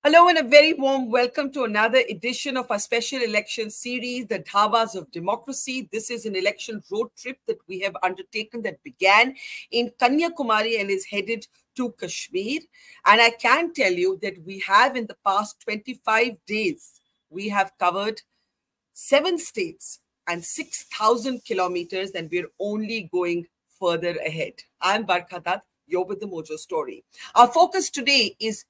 Hello and a very warm welcome to another edition of our special election series, the Dhabas of Democracy. This is an election road trip that we have undertaken that began in Kanyakumari and is headed to Kashmir. And I can tell you that we have in the past 25 days, we have covered 7 states and 6,000 kilometers, and we're only going further ahead. I'm Barkha Dutt, you're with the Mojo Story. Our focus today is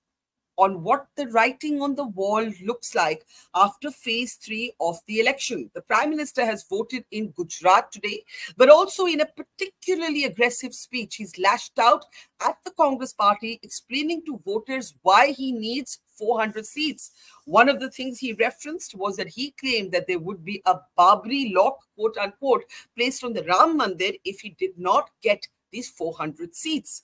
on what the writing on the wall looks like after phase 3 of the election. The Prime Minister has voted in Gujarat today, but also in a particularly aggressive speech, he's lashed out at the Congress party, explaining to voters why he needs 400 seats. One of the things he referenced was that he claimed that there would be a Babri lock, quote unquote, placed on the Ram Mandir if he did not get these 400 seats.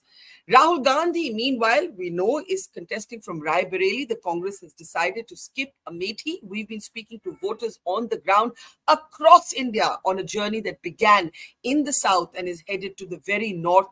Rahul Gandhi, meanwhile, we know is contesting from Rai Bareli. The Congress has decided to skip Amethi. We've been speaking to voters on the ground across India on a journey that began in the south and is headed to the very north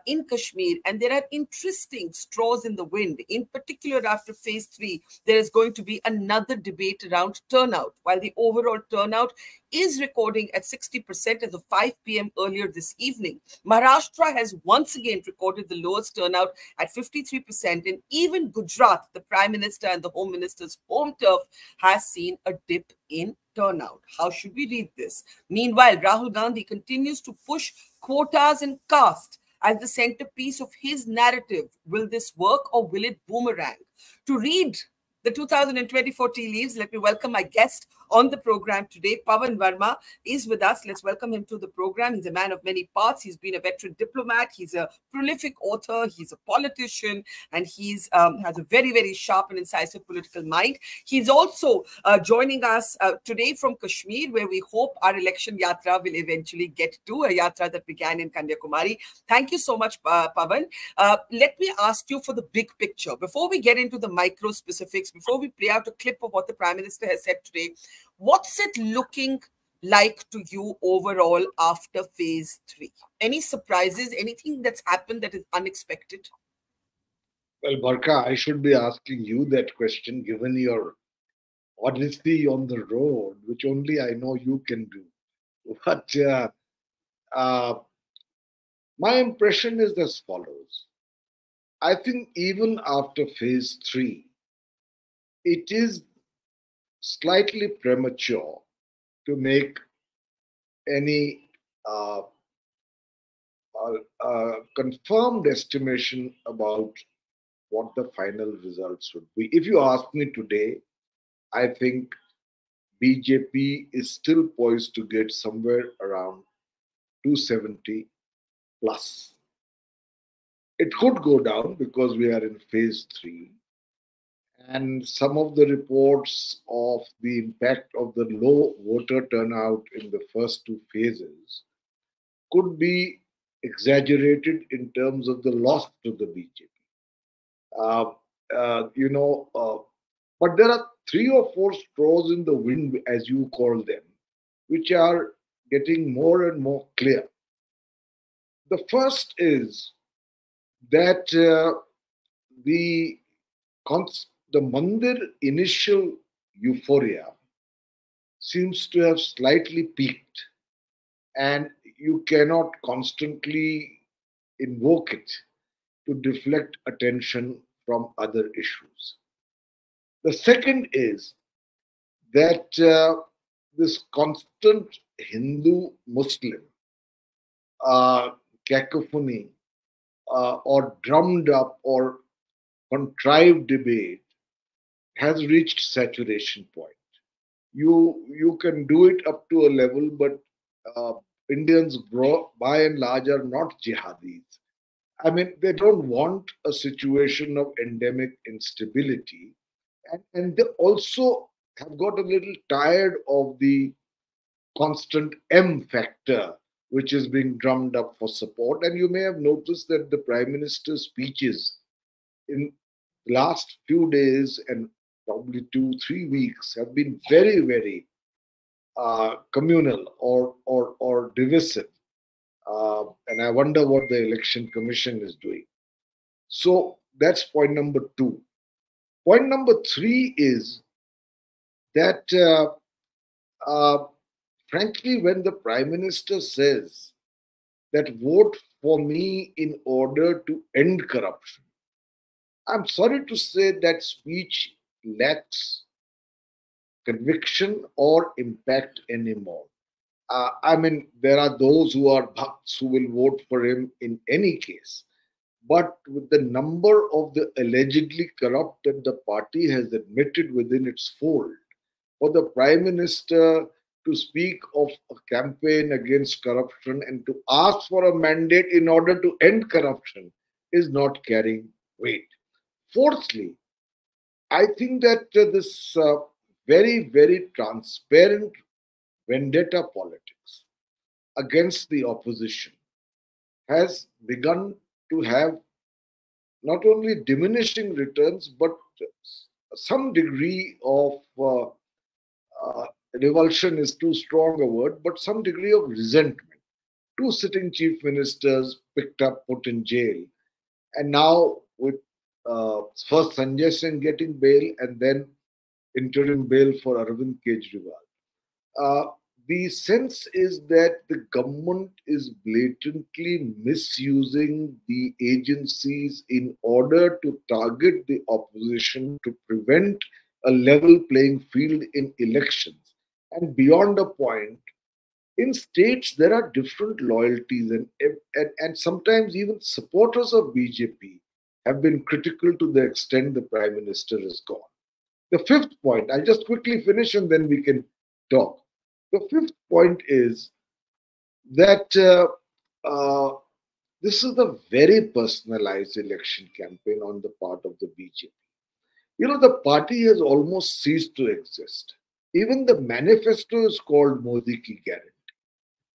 in Kashmir. And there are interesting straws in the wind. In particular, after phase 3, there is going to be another debate around turnout. While the overall turnout is recording at 60% as of 5 p.m. earlier this evening, Maharashtra has once again recorded the lowest turnout at 53%. And even Gujarat, the Prime Minister and the Home Minister's home turf, has seen a dip in turnout. How should we read this? Meanwhile, Rahul Gandhi continues to push quotas and caste as the centerpiece of his narrative. Will this work or will it boomerang? To read the 2024 tea leaves, let me welcome my guest on the program today. Pavan Varma is with us. Let's welcome him to the program. He's a man of many parts. He's been a veteran diplomat. He's a prolific author. He's a politician, and he's has a very, very sharp and incisive political mind. He's also joining us today from Kashmir, where we hope our election yatra will eventually get to, a yatra that began in Kanyakumari. Thank you so much, Pavan. Let me ask you for the big picture. Before we get into the micro specifics, before we play out a clip of what the Prime Minister has said today, what's it looking like to you overall after phase 3? Any surprises, anything that's happened that is unexpected? Well, Barkha, I should be asking you that question given your odyssey on the road, which only I know you can do. But my impression is as follows. I think even after phase 3, it is slightly premature to make any confirmed estimation about what the final results would be. If you ask me today, I think BJP is still poised to get somewhere around 270 plus. It could go down because we are in phase 3. And some of the reports of the impact of the low voter turnout in the first 2 phases could be exaggerated in terms of the loss to the BJP. But there are 3 or 4 straws in the wind, as you call them, which are getting more and more clear. The first is that the Mandir initial euphoria seems to have slightly peaked, and you cannot constantly invoke it to deflect attention from other issues. The second is that this constant Hindu-Muslim cacophony or drummed up or contrived debate has reached saturation point. You can do it up to a level, but Indians, by and large, are not jihadis. I mean, they don't want a situation of endemic instability. And they also have got a little tired of the constant M factor, which is being drummed up for support. And you may have noticed that the Prime Minister's speeches in the last few days and probably 2-3 weeks have been very, very communal or divisive. And I wonder what the Election Commission is doing. So that's point number 2. Point number three is that, frankly, when the Prime Minister says that vote for me in order to end corruption, I'm sorry to say that speech lacks conviction or impact anymore. I mean, there are those who are bhakts who will vote for him in any case. But with the number of the allegedly corrupt that the party has admitted within its fold, for the Prime Minister to speak of a campaign against corruption and to ask for a mandate in order to end corruption is not carrying weight. Fourthly, I think that this very, very transparent vendetta politics against the opposition has begun to have not only diminishing returns, but some degree of revulsion is too strong a word, but some degree of resentment. Two sitting chief ministers picked up, put in jail, and now with first Sanjay Singh getting bail and then interim bail for Arvind Kejriwal. The sense is that the government is blatantly misusing the agencies in order to target the opposition to prevent a level playing field in elections. And beyond a point, in states there are different loyalties, and sometimes even supporters of BJP have been critical to the extent the Prime Minister is gone. The fifth point, I'll just quickly finish and then we can talk. The fifth point is that this is a very personalized election campaign on the part of the BJP. You know, the party has almost ceased to exist. Even the manifesto is called Modi Ki Guarantee.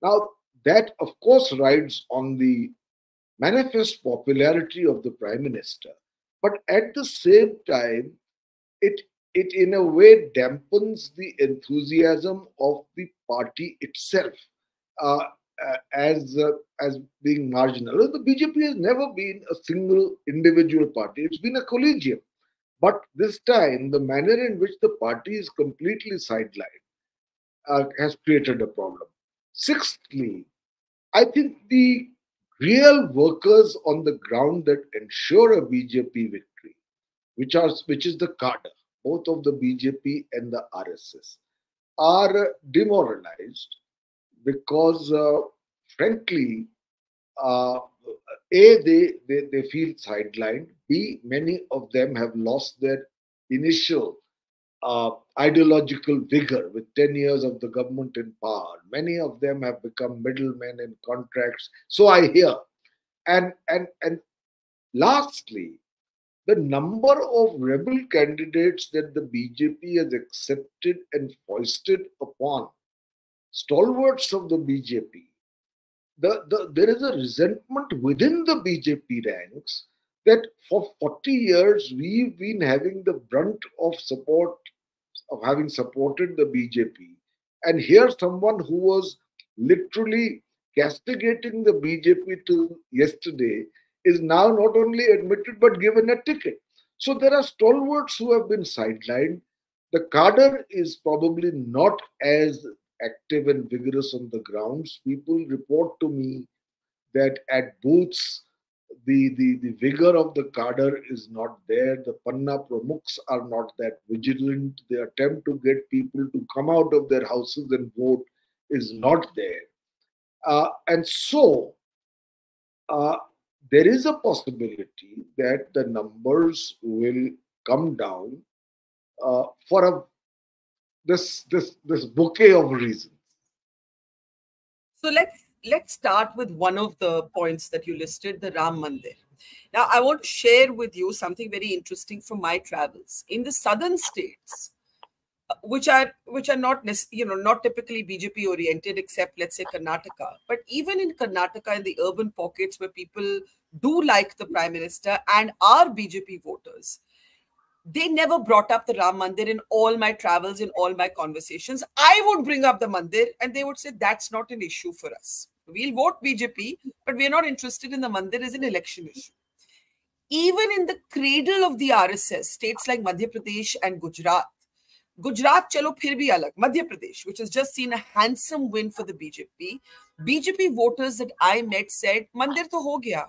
Now, that of course rides on the manifest popularity of the Prime Minister, but at the same time, it in a way dampens the enthusiasm of the party itself as being marginal. The BJP has never been a single individual party. It's been a collegium. But this time, the manner in which the party is completely sidelined has created a problem. Sixthly, I think the real workers on the ground that ensure a BJP victory, which is the cadre, both of the BJP and the RSS, are demoralized because, frankly, they feel sidelined. B, many of them have lost their initial ideological vigor with 10 years of the government in power. Many of them have become middlemen in contracts. So I hear. And lastly, the number of rebel candidates that the BJP has accepted and foisted upon stalwarts of the BJP, there is a resentment within the BJP ranks that for 40 years we've been having the brunt of support, of having supported the BJP. And here someone who was literally castigating the BJP till yesterday is now not only admitted but given a ticket. So there are stalwarts who have been sidelined. The cadre is probably not as active and vigorous on the grounds. People report to me that at booths, the vigor of the cadre is not there. The Panna Pramukhs are not that vigilant. The attempt to get people to come out of their houses and vote is not there. And so, there is a possibility that the numbers will come down for this bouquet of reasons. So let's start with one of the points that you listed, the Ram Mandir. Now, I want to share with you something very interesting from my travels in the southern states, which are not not typically BJP oriented, except let's say Karnataka. But even in Karnataka, in the urban pockets where people do like the Prime Minister and are BJP voters, they never brought up the Ram Mandir in all my travels, in all my conversations. I would bring up the Mandir and they would say, that's not an issue for us. We'll vote BJP, but we're not interested in the Mandir as an election issue. even in the cradle of the RSS, states like Madhya Pradesh and Gujarat, chalo phir bhi alag, Madhya Pradesh, which has just seen a handsome win for the BJP voters that I met said, Mandir to ho gaya.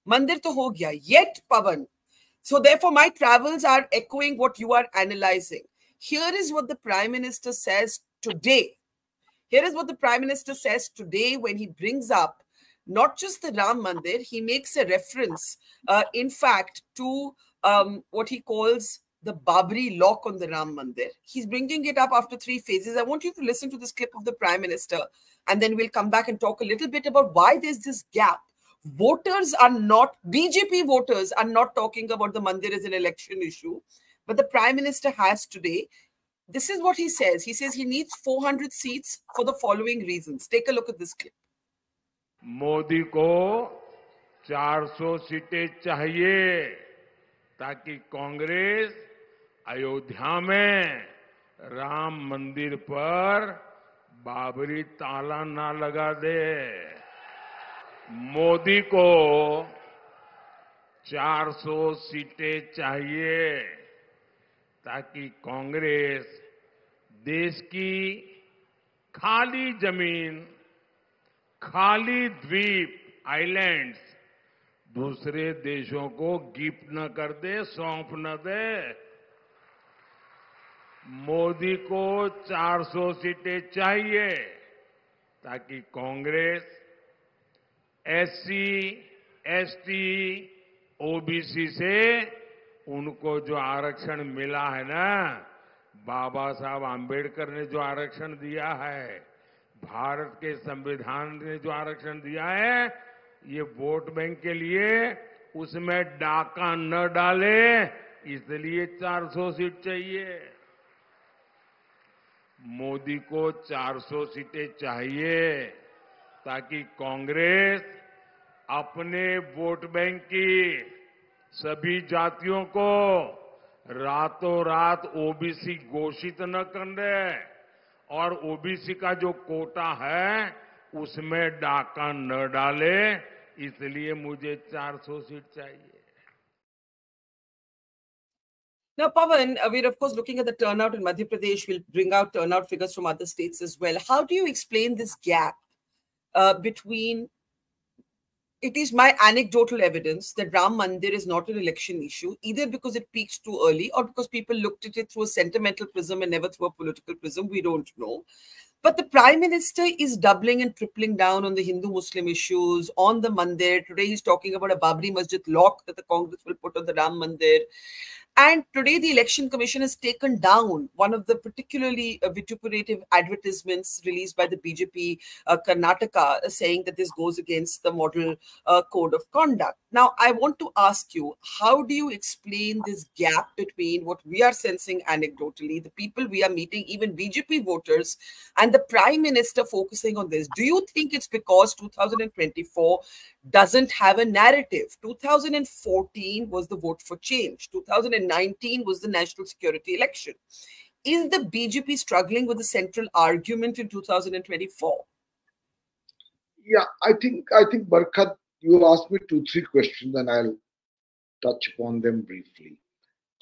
Mandir to ho gaya. Yet, Pavan. So therefore, my travels are echoing what you are analyzing. Here is what the Prime Minister says today. Here is what the Prime Minister says today when he brings up not just the Ram Mandir, he makes a reference, in fact, to what he calls the Babri lock on the Ram Mandir. He's bringing it up after 3 phases. I want you to listen to this clip of the Prime Minister, and then we'll come back and talk a little bit about why there's this gap. Voters are not, BJP voters are not talking about the Mandir as an election issue, but the Prime Minister has today. This is what he says. He says he needs 400 seats for the following reasons. Take a look at this clip. Modi को 400 सीटें चाहिए ताकि कांग्रेस अयोध्या में राम मंदिर पर बाबरी ताला ना लगा दे। मोदी को 400 सीटें चाहिए ताकि कांग्रेस देश की खाली जमीन, खाली द्वीप, आइलैंड्स दूसरे देशों को गिफ्ट न कर दे, सौंप न दे। मोदी को 400 सीटें चाहिए ताकि कांग्रेस एससी, एसटी, ओबीसी से उनको जो आरक्षण मिला है ना, बाबा साहब आंबेडकर ने जो आरक्षण दिया है, भारत के संविधान ने जो आरक्षण दिया है, ये वोट बैंक के लिए उसमें डाका न डाले, इसलिए 400 सीट चाहिए। मोदी को 400 सीटें चाहिए ताकि कांग्रेस अपने वोट बैंक की सभी जातियों को रातों रात ओबीसी घोषित न कर दे और ओबीसी का जो कोटा है उसमें डाका न डाले, इसलिए मुझे 400 सीट चाहिए। Now, Pavan, we're of course looking at the turnout in Madhya Pradesh. We'll bring out turnout figures from other states as well. How do you explain this gap between, it is my anecdotal evidence that Ram Mandir is not an election issue, either because it peaked too early or because people looked at it through a sentimental prism and never through a political prism. We don't know. But the Prime Minister is doubling and tripling down on the Hindu-Muslim issues, on the Mandir. Today he's talking about a Babri Masjid lock that the Congress will put on the Ram Mandir. And today the Election Commission has taken down one of the particularly vituperative advertisements released by the BJP Karnataka, saying that this goes against the model code of conduct. Now, I want to ask you, how do you explain this gap between what we are sensing anecdotally, the people we are meeting, even BJP voters, and the Prime Minister focusing on this? Do you think it's because 2024 doesn't have a narrative? 2014 was the vote for change. 2019 was the national security election. Is the BJP struggling with the central argument in 2024? Yeah, I think Barkha, you asked me 2-3 questions and I'll touch upon them briefly.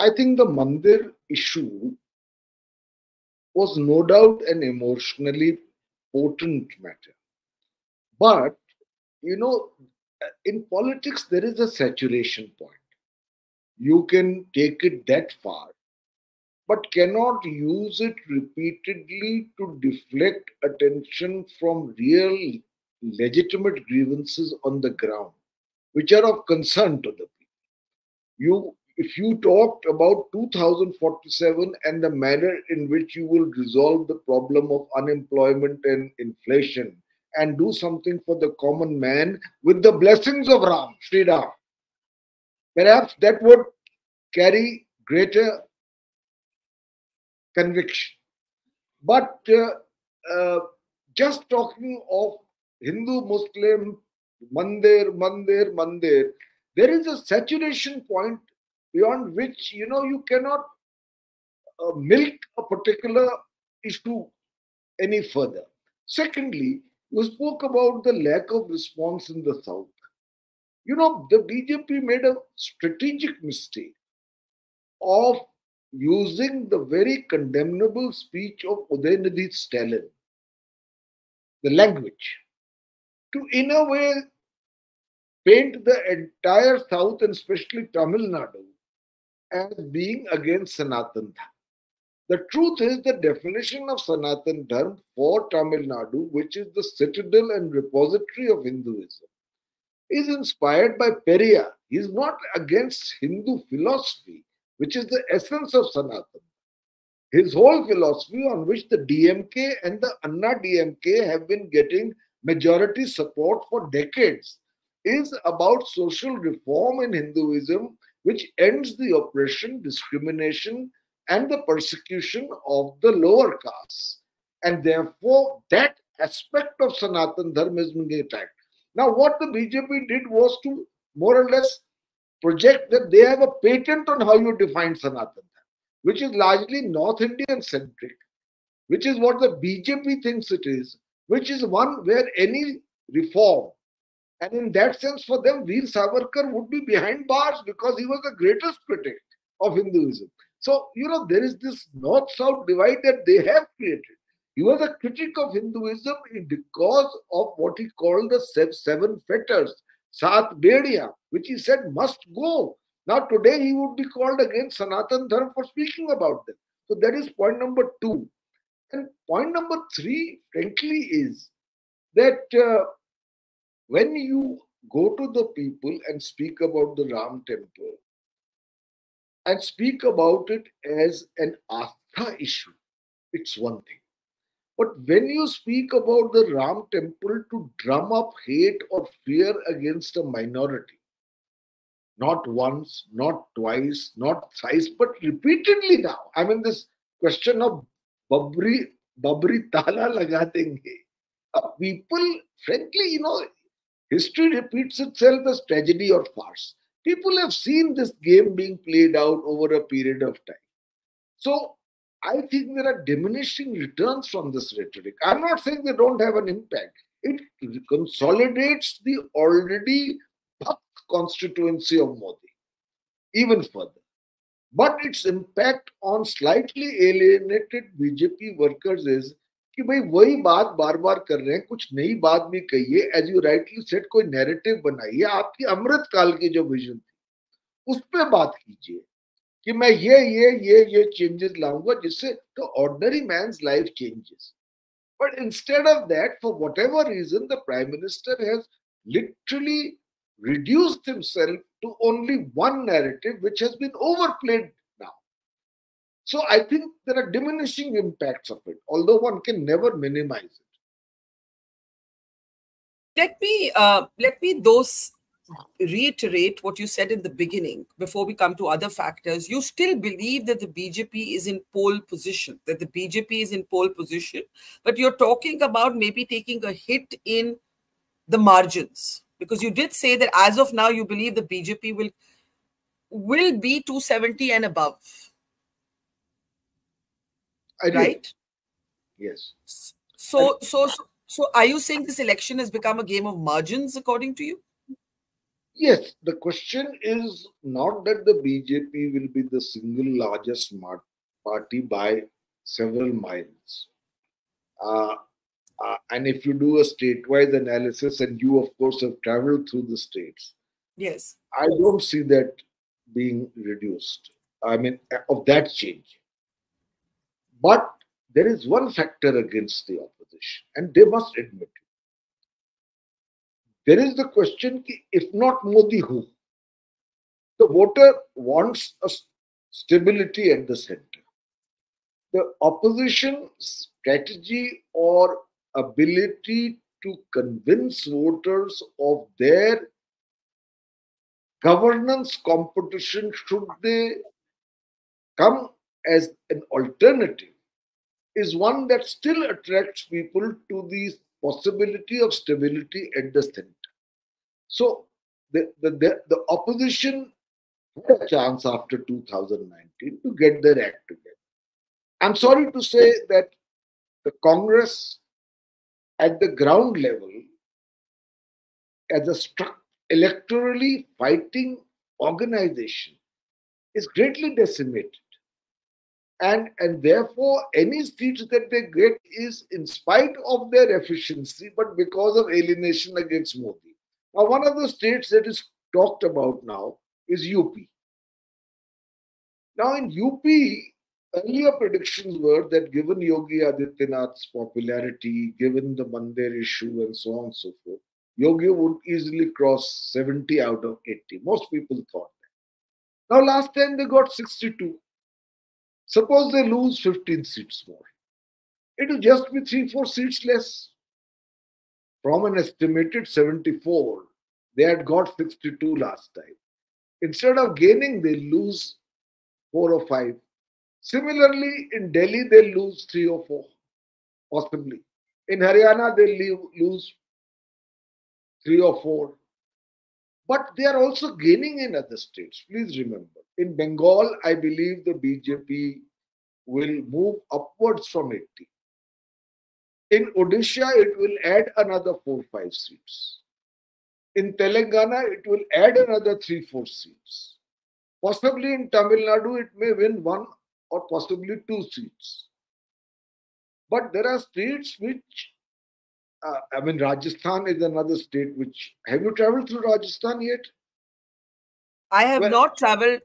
I think the Mandir issue was no doubt an emotionally potent matter. But, you know, in politics, there is a saturation point. You can take it that far, but cannot use it repeatedly to deflect attention from real legitimate grievances on the ground, which are of concern to the people. If you talked about 2047 and the manner in which you will resolve the problem of unemployment and inflation and do something for the common man with the blessings of Ram, Sri Ram, perhaps that would carry greater conviction. But just talking of Hindu, Muslim, Mandir, there is a saturation point beyond which, you cannot milk a particular issue any further. Secondly, you spoke about the lack of response in the South. You know, the BJP made a strategic mistake of using the very condemnable speech of Udayanidhi Stalin, the language, to in a way paint the entire South and especially Tamil Nadu as being against Sanatan Dharma. The truth is the definition of Sanatan Dharma for Tamil Nadu, which is the citadel and repository of Hinduism, is inspired by Periyar. He is not against Hindu philosophy, which is the essence of Sanatan. His whole philosophy, on which the DMK and the Anna DMK have been getting majority support for decades, is about social reform in Hinduism, which ends the oppression, discrimination, and the persecution of the lower castes. And therefore, that aspect of Sanatan Dharma is being attacked. Now, what the BJP did was to more or less project that they have a patent on how you define Sanatan Dharma, which is largely North Indian centric, which is what the BJP thinks it is, which is one where any reform, and in that sense, for them, Veer Savarkar would be behind bars because he was the greatest critic of Hinduism. So, you know, there is this north-south divide that they have created. He was a critic of Hinduism because of what he called the seven fetters, Saat Bediya, which he said must go. Now, today he would be called against Sanatan Dharma for speaking about them. So, that is point number 2. And point number 3, frankly, is that when you go to the people and speak about the Ram temple and speak about it as an Astha issue, it's one thing. But when you speak about the Ram temple to drum up hate or fear against a minority, not once, not twice, not thrice, but repeatedly now. I mean, this question of Babri tala laga denge. People, frankly, you know, history repeats itself as tragedy or farce. People have seen this game being played out over a period of time. So, I think there are diminishing returns from this rhetoric. I'm not saying they don't have an impact. It consolidates the already constituency of Modi even further. But its impact on slightly alienated BJP workers is कि भाई वही बात बार बार कर रहे हैं, कुछ नई बात भी कहिए, एज यू राइटली सेड कोई नैरेटिव बनाइए, आपकी अमृत काल की जो विजन थी उस पर बात कीजिए कि मैं ये चेंजेस लाऊंगा जिससे तो ordinary man's life changes. But instead of that, for whatever reason, the Prime Minister has literally reduced himself to only one narrative, which has been overplayed now. So I think there are diminishing impacts of it, although one can never minimize it. Let me those reiterate what you said in the beginning before we come to other factors. You still believe that the BJP is in pole position, but you're talking about maybe taking a hit in the margins, because you did say that as of now you believe the BJP will be 270 and above. Right? Yes. So are you saying this election has become a game of margins according to you? Yes, the question is not that the BJP will be the single largest party by several miles. And if you do a statewide analysis, and you, of course, have traveled through the states, yes, I don't see that being reduced. I mean, of that change. But there is one factor against the opposition, and they must admit it. There is the question, if not Modi, who? The voter wants a stability at the center. The opposition strategy or ability to convince voters of their governance competition, should they come as an alternative, is one that still attracts people to the possibility of stability at the center. So the opposition had a chance after 2019 to get their act together. I'm sorry to say that the Congress at the ground level, electorally fighting organization is greatly decimated. And therefore, any seats that they get is in spite of their efficiency, but because of alienation against Modi. Now, one of the states that is talked about now is UP. Now, in UP, earlier predictions were that given Yogi Adityanath's popularity, given the Mandir issue and so on and so forth, Yogi would easily cross 70 out of 80. Most people thought that. Now, last time they got 62. Suppose they lose 15 seats more. It will just be 3-4 seats less. From an estimated 74, they had got 62 last time. Instead of gaining, they lose 4 or 5. Similarly, in Delhi, they lose 3 or 4, possibly. In Haryana, they lose 3 or 4. But they are also gaining in other states. Please remember. In Bengal, I believe the BJP will move upwards from 80. In Odisha, it will add another 4-5 seats. In Telangana, it will add another 3-4 seats. Possibly in Tamil Nadu, it may win 1 or possibly 2 seats. But there are states which, Rajasthan is another state which, have you traveled through Rajasthan yet? I have not traveled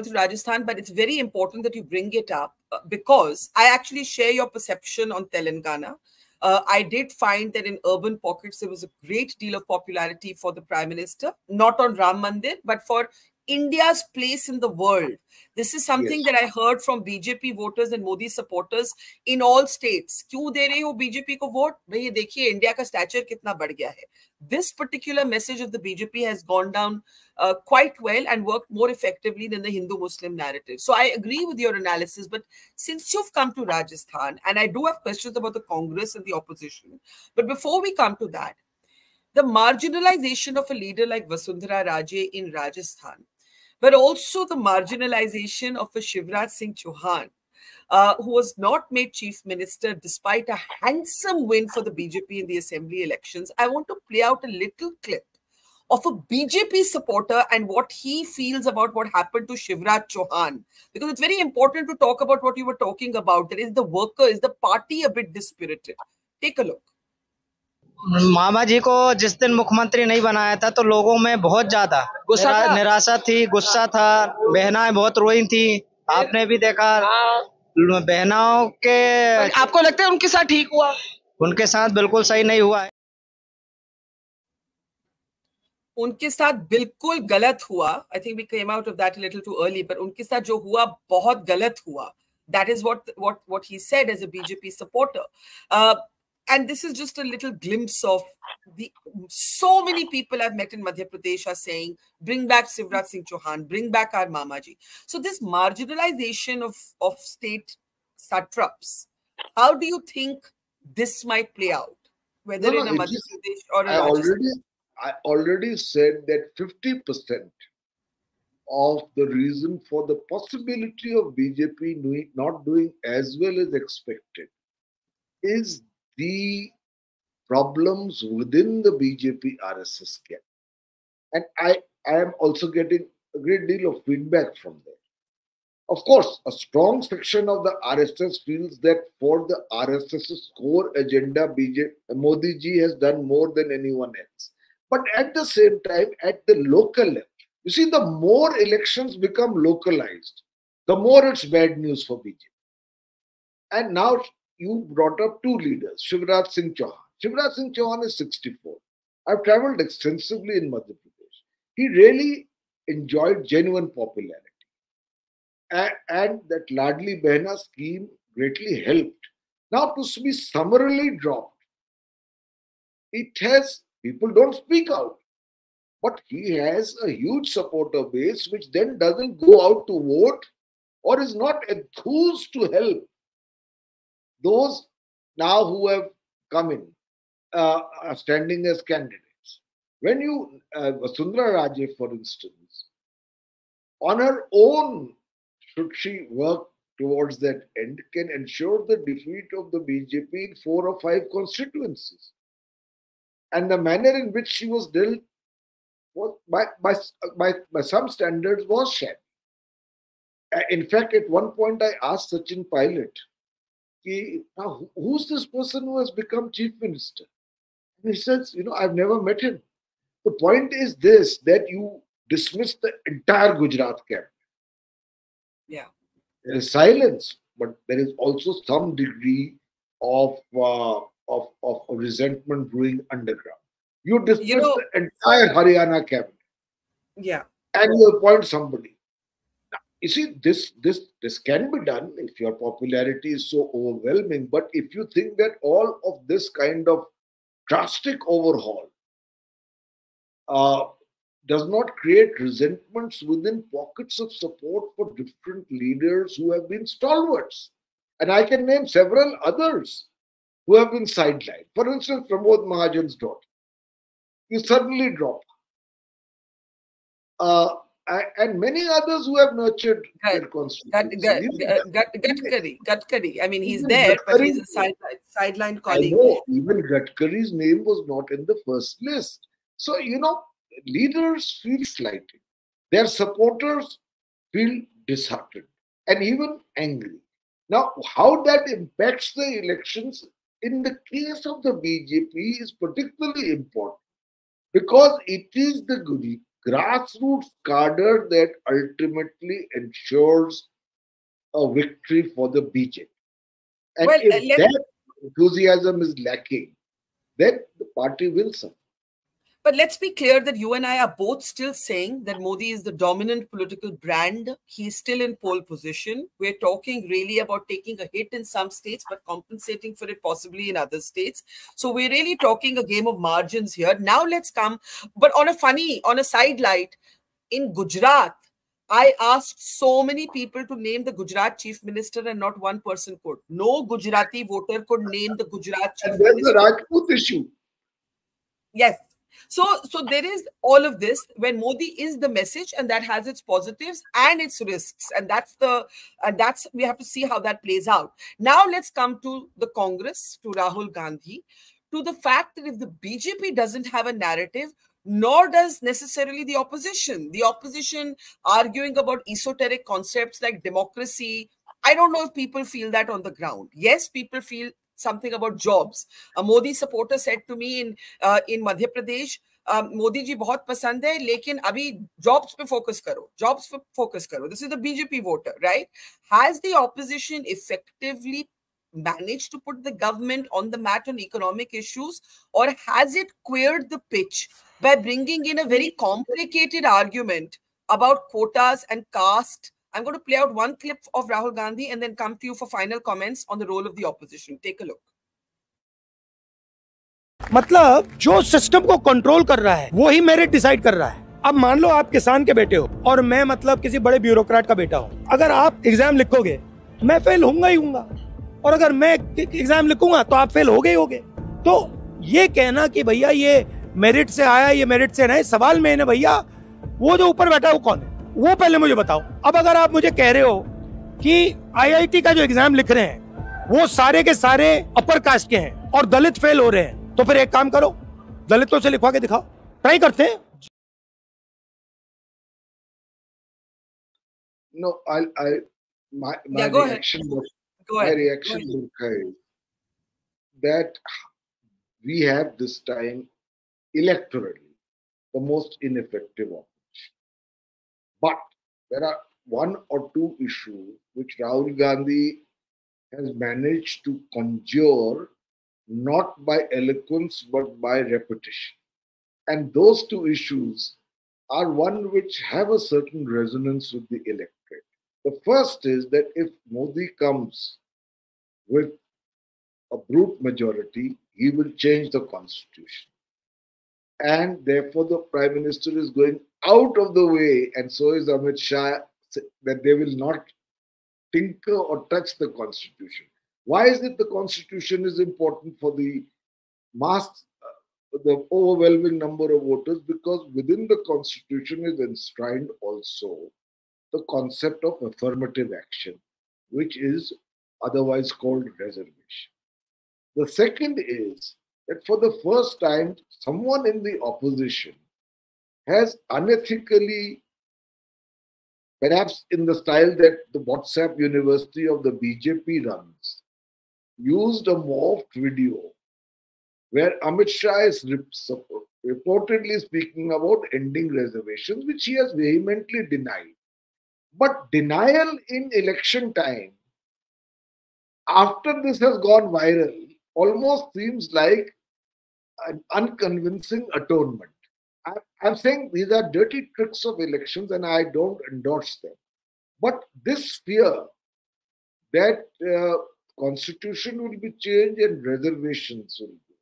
to Rajasthan, but it's very important that you bring it up because I actually share your perception on Telangana. I did find that in urban pockets, there was a great deal of popularity for the Prime Minister, not on Ram Mandir, but for India's place in the world. This is something that I heard from BJP voters and Modi supporters in all states. क्यों दे रहे हो BJP को vote? भाई देखिए India का stature कितना बढ़ गया है. This particular message of the BJP has gone down quite well and worked more effectively than the Hindu-Muslim narrative. So I agree with your analysis, but since you've come to Rajasthan, and I do have questions about the Congress and the opposition, but before we come to that, the marginalization of a leader like Vasundhara Raje in Rajasthan, but also the marginalization of a Shivraj Singh Chauhan, who was not made chief minister despite a handsome win for the BJP in the assembly elections. I want to play out a little clip of a BJP supporter and what he feels about what happened to Shivraj Chauhan, because it's very important to talk about what you were talking about. That is the worker, is the party a bit dispirited? Take a look. मामा जी को जिस दिन मुख्यमंत्री नहीं बनाया था तो लोगों में बहुत ज्यादा निराशा थी, गुस्सा था, बहनाएं बहुत रोई थी। आपने भी देखा बहनाओं के। आपको लगता है उनके साथ ठीक हुआ? उनके साथ बिल्कुल सही नहीं हुआ है। उनके साथ बिल्कुल गलत हुआ. I think we came out of that a little too early, but उनके साथ जो हुआ बहुत गलत हुआ. That is what he said as a BJP supporter. And this is just a little glimpse of so many people I've met in Madhya Pradesh are saying, bring back Shivraj Singh Chauhan, bring back our Mamaji. So this marginalization of state satraps, how do you think this might play out? Whether in a Madhya Pradesh or a Rajasthan? I already said that 50% of the reason for the possibility of BJP not doing as well as expected is the problems within the BJP RSS camp. And I am also getting a great deal of feedback from there. Of course, a strong section of the RSS feels that for the RSS's core agenda, Modi ji has done more than anyone else. But at the same time, at the local level, you see, the more elections become localized, the more it's bad news for BJP. And now you brought up two leaders, Shivraj Singh Chauhan. Shivraj Singh Chauhan is 64. I've traveled extensively in Madhya Pradesh. He really enjoyed genuine popularity. And that Ladli Behna scheme greatly helped. Now to be summarily dropped, it has, people don't speak out. But he has a huge supporter base which then doesn't go out to vote or is not enthused to help those now who have come in, are standing as candidates. When you, Vasundhara Raje, for instance, on her own, should she work towards that end, can ensure the defeat of the BJP in 4 or 5 constituencies. And the manner in which she was dealt was by some standards was shabby. In fact, at one point I asked Sachin Pilot, now, who's this person who has become chief minister? And he says, I've never met him. The point is this, that you dismiss the entire Gujarat camp. Yeah. There is silence, but there is also some degree of resentment brewing underground. You dismiss the entire Haryana cabinet. Yeah. And you appoint somebody. Now, you see, this can be done if your popularity is so overwhelming. But if you think that all of this kind of drastic overhaul does not create resentments within pockets of support for different leaders who have been stalwarts. And I can name several others who have been sidelined. For instance, Pramod Mahajan's daughter. You suddenly drop. And many others who have nurtured their constituency. Gatkari. I mean, he's there, but he's a sideline colleague. I know, even Gatkari's name was not in the first list. So, leaders feel slighted. Their supporters feel disheartened and even angry. Now, how that impacts the elections in the case of the BJP is particularly important because it is the grassroots cadre that ultimately ensures a victory for the BJP. And if that enthusiasm is lacking, then the party will suffer. But let's be clear that you and I are both still saying that Modi is the dominant political brand. He's still in pole position. We're talking really about taking a hit in some states, but compensating for it possibly in other states. So we're really talking a game of margins here. Now let's come, but on a side light, in Gujarat, I asked so many people to name the Gujarat chief minister and not one person could. No Gujarati voter could name the Gujarat chief minister. And there's the Rajput issue. Yes. So there is all of this when Modi is the message, and that has its positives and its risks, and that's we have to see how that plays out. Now let's come to the Congress, to Rahul Gandhi, to the fact that if the BJP doesn't have a narrative, nor does necessarily the opposition. The opposition arguing about esoteric concepts like democracy. I don't know if people feel that on the ground. Yes, people feel something about jobs. A Modi supporter said to me in Madhya Pradesh, Modi ji बहुत पसंद है, लेकिन अभी jobs पे focus करो. This is the BJP voter, right? Has the opposition effectively managed to put the government on the mat on economic issues, or has it queered the pitch by bringing in a very complicated argument about quotas and caste? I'm going to play out one clip of Rahul Gandhi and then come to you for final comments on the role of the opposition. Take a look. मतलब जो system को control कर रहा है वो ही merit decide कर रहा है। अब मान लो आप किसान के बेटे हो और मैं मतलब किसी बड़े ब्यूरोक्रेट का बेटा हूँ। अगर आप एग्जाम लिखोगे मैं फेल होऊंगा ही होऊंगा, और अगर मैं एग्जाम लिखूंगा तो आप फेल होगे ही होगे। तो ये कहना कि भैया ये मेरिट से आया, ये मेरिट से नहीं, सवाल में है भैया वो जो ऊपर बैठा है वो कौन है, वो पहले मुझे बताओ। अब अगर आप मुझे कह रहे हो कि आईआईटी का जो एग्जाम लिख रहे हैं वो सारे के सारे अपर कास्ट के हैं और दलित फेल हो रहे हैं, तो फिर एक काम करो, दलितों से लिखवा के दिखाओ, ट्राई करते हैं। No, my reaction was that we have this time electorally the most ineffective option. But there are one or two issues which Rahul Gandhi has managed to conjure not by eloquence but by repetition. And those two issues are one which have a certain resonance with the electorate. The first is that if Modi comes with a brute majority, he will change the constitution. And therefore the Prime Minister is going out of the way, and so is Amit Shah, that they will not tinker or touch the constitution. Why is it the constitution is important for the mass, the overwhelming number of voters? Because within the constitution is enshrined also the concept of affirmative action, which is otherwise called reservation. The second is that for the first time, someone in the opposition has unethically, perhaps in the style that the WhatsApp University of the BJP runs, used a morphed video where Amit Shah is reportedly speaking about ending reservations, which he has vehemently denied. But denial in election time, after this has gone viral, almost seems like an unconvincing atonement. I'm saying these are dirty tricks of elections and I don't endorse them. But this fear that constitution will be changed and reservations will be,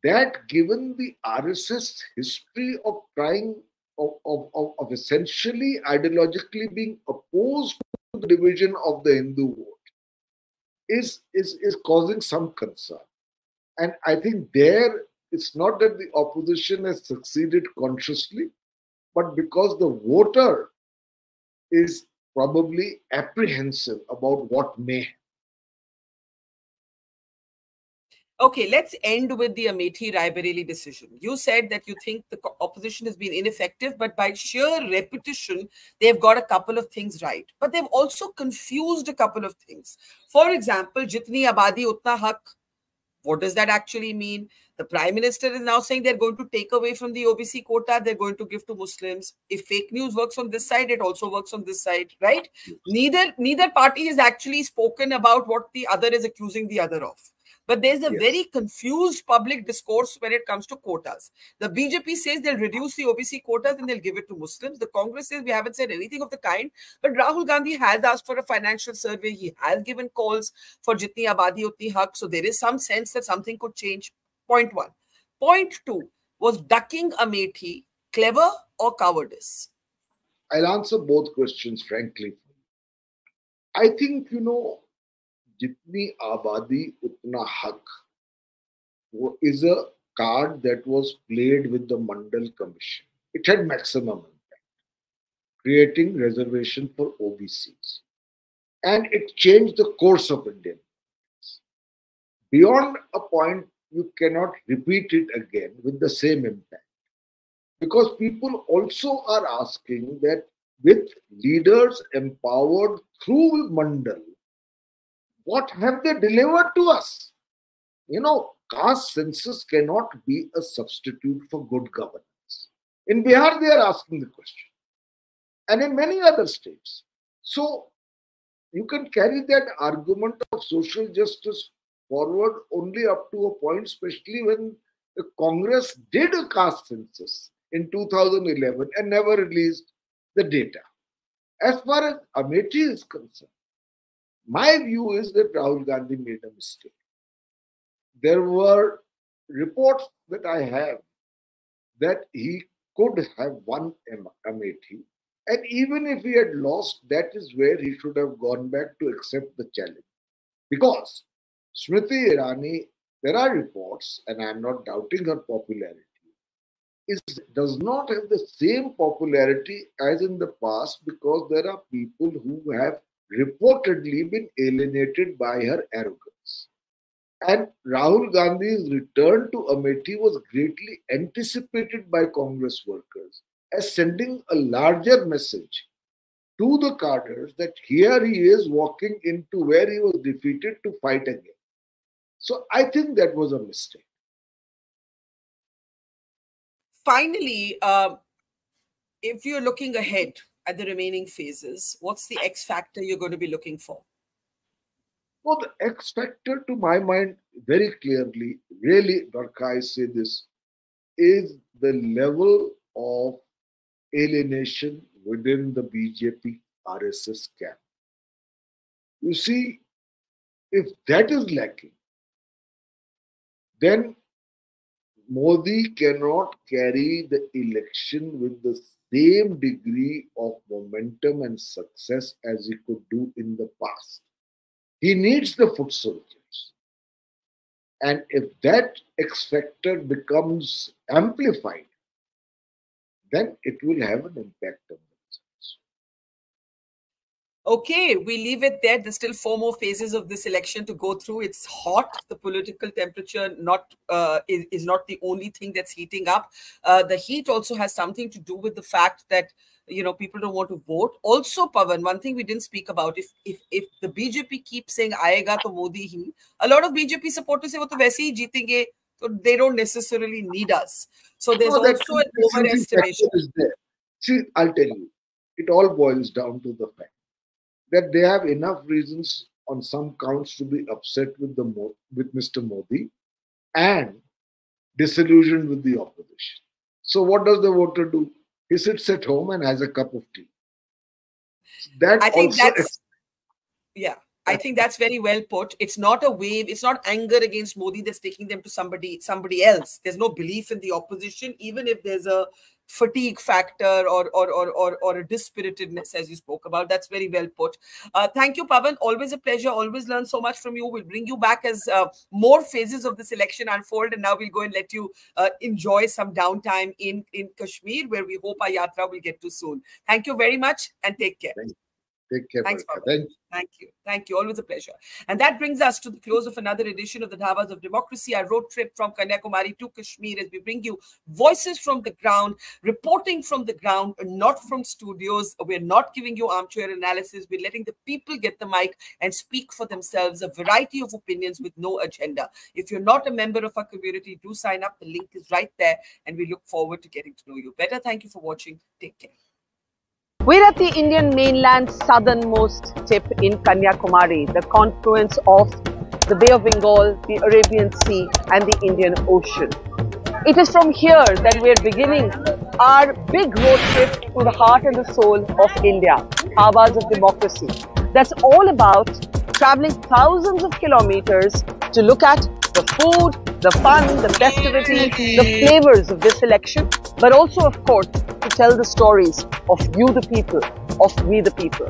that given the RSS history of trying, of essentially ideologically being opposed to the division of the Hindu vote, is causing some concern. And I think there, it's not that the opposition has succeeded consciously, but because the voter is probably apprehensive about what may happen. Okay, let's end with the Amethi Raebareli decision. You said that you think the opposition has been ineffective, but by sheer repetition, they've got a couple of things right. But they've also confused a couple of things. For example, Jitni Abadi Utna Hak. What does that actually mean? The Prime Minister is now saying they're going to take away from the OBC quota, they're going to give to Muslims. If fake news works on this side, it also works on this side, right? Neither party has actually spoken about what the other is accusing the other of. But there's a very confused public discourse when it comes to quotas. The BJP says they'll reduce the OBC quotas and they'll give it to Muslims. The Congress says we haven't said anything of the kind. But Rahul Gandhi has asked for a financial survey. He has given calls for Jitni Abadi Utni Haq. So there is some sense that something could change. Point one. Point two, was ducking Amethi clever or cowardice? I'll answer both questions frankly. I think, Jitni Abadi Utna Haq is a card that was played with the Mandal Commission. It had maximum impact, creating reservation for OBCs. And it changed the course of Indian politics. Beyond a point, you cannot repeat it again with the same impact. Because people also are asking that with leaders empowered through Mandal, what have they delivered to us? Caste census cannot be a substitute for good governance. In Bihar, they are asking the question. And in many other states. So, you can carry that argument of social justice forward only up to a point, especially when the Congress did a caste census in 2011 and never released the data. As far as Amethi is concerned, my view is that Rahul Gandhi made a mistake. There were reports that I have that he could have won Amethi. And even if he had lost, that is where he should have gone back to accept the challenge. Because Smriti Irani, there are reports, and I am not doubting her popularity, does not have the same popularity as in the past because there are people who have reportedly been alienated by her arrogance. And Rahul Gandhi's return to Amethi was greatly anticipated by Congress workers as sending a larger message to the cadres that here he is walking into where he was defeated to fight again. So I think that was a mistake. Finally, if you're looking ahead at the remaining phases, what's the X factor you're going to be looking for? Well, the X factor to my mind, very clearly, really, Barkha, I say this, is the level of alienation within the BJP RSS camp. You see, if that is lacking, then Modi cannot carry the election with the same degree of momentum and success as he could do in the past. He needs the foot soldiers. And if that X factor becomes amplified, then it will have an impact on themselves. Okay, we leave it there. There's still 4 more phases of this election to go through. It's hot. The political temperature is not the only thing that's heating up. The heat also has something to do with the fact that people don't want to vote. Also, Pavan, one thing we didn't speak about: if the BJP keeps saying "Aayega to Modi hi," a lot of BJP supporters say, "वो तो वैसे ही जीतेंगे," so they don't necessarily need us. So there's also an overestimation. See, I'll tell you, it all boils down to the fact that they have enough reasons on some counts to be upset with Mr. Modi and disillusioned with the opposition. So what does the voter do? He sits at home and has a cup of tea. I think that's very well put. It's not a wave. It's not anger against Modi that's taking them to somebody else. There's no belief in the opposition, even if there's a fatigue factor or a dispiritedness, as you spoke about. That's very well put. Thank you, Pavan. Always a pleasure. Always learn so much from you. We'll bring you back as more phases of this election unfold. And now we'll go and let you enjoy some downtime in Kashmir, where we hope our yatra will get to soon. Thank you very much and take care. Take care. Thanks, Pavan. Thank you. Always a pleasure. And that brings us to the close of another edition of the Dhabas of Democracy, our road trip from Kanyakumari to Kashmir, as we bring you voices from the ground, reporting from the ground, not from studios. We're not giving you armchair analysis. We're letting the people get the mic and speak for themselves, a variety of opinions with no agenda. If you're not a member of our community, do sign up. The link is right there, and we look forward to getting to know you better. Thank you for watching. Take care. We're at the Indian mainland's southernmost tip in Kanyakumari, the confluence of the Bay of Bengal, the Arabian Sea and the Indian Ocean. It is from here that we're beginning our big road trip to the heart and the soul of India, Dhabas of Democracy. That's all about traveling thousands of kilometers to look at the food, the fun, the festivity, the flavors of this election, but also, of course, to tell the stories of you the people, of we the people.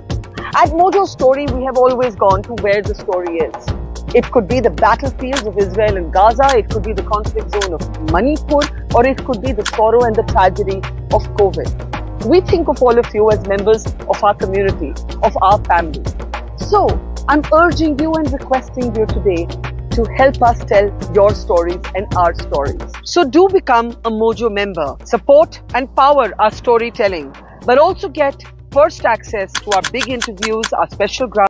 At Mojo Story, we have always gone to where the story is. It could be the battlefields of Israel and Gaza, it could be the conflict zone of Manipur, or it could be the sorrow and the tragedy of COVID. We think of all of you as members of our community, of our family. So, I'm urging you and requesting you today to help us tell your stories and our stories. So do become a Mojo member. Support and power our storytelling, but also get first access to our big interviews, our special ground